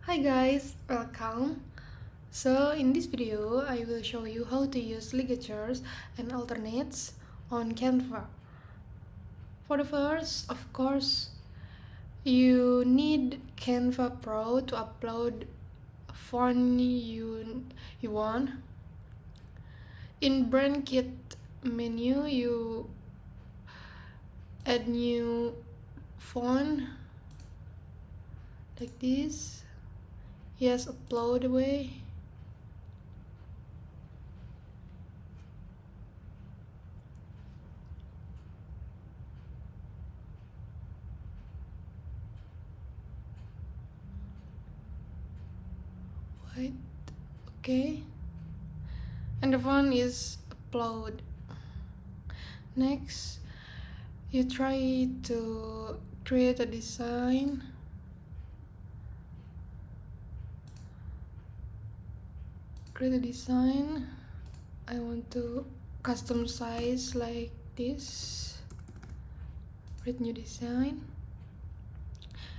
Hi guys, welcome. So in this video, I will show you how to use ligatures and alternates on Canva. For the first, of course, you need Canva Pro to upload a font you want. In brand kit menu, you add new font like this. Yes, upload away. Wait, okay. And the font is upload. Next, you try to create a design. I want to custom size like this. Create new design.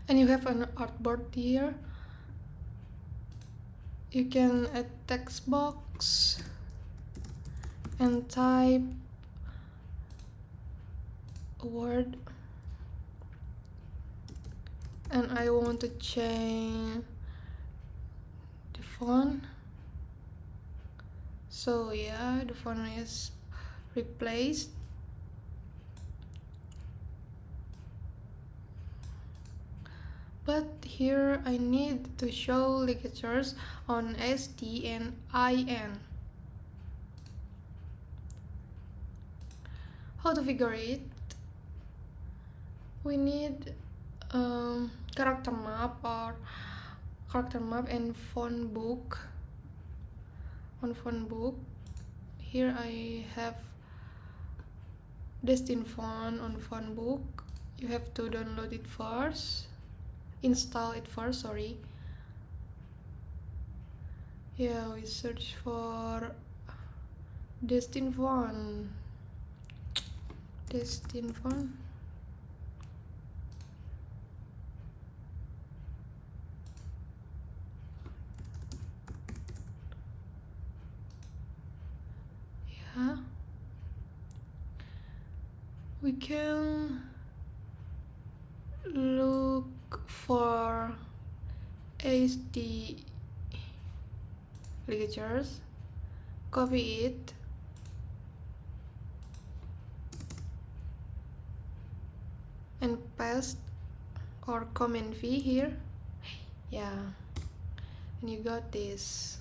And you have an artboard here. You can add text box and type a word. And I want to change the font. So yeah, the font is replaced. But here I need to show ligatures on ST and IN. How to figure it? We need character map and font book. On font book, here I have destined font on font book. You have to download it first. Install it first, sorry. Yeah, we search for destined font. Yeah, we can look for HD ligatures, copy it, and paste or comment V here. Yeah, and you got this.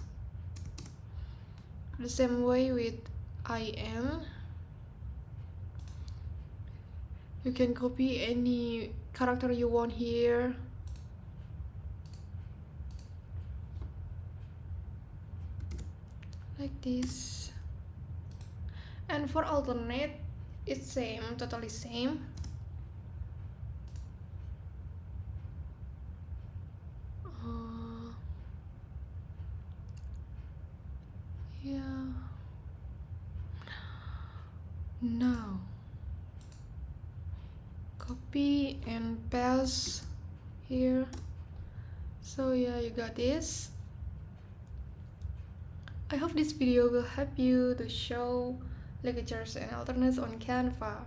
The same way with IN. You can copy any character you want here. Like this. And for alternate, it's same, totally same. Yeah. Now, copy and paste here. So yeah, you got this. I hope this video will help you to show ligatures and alternates on Canva.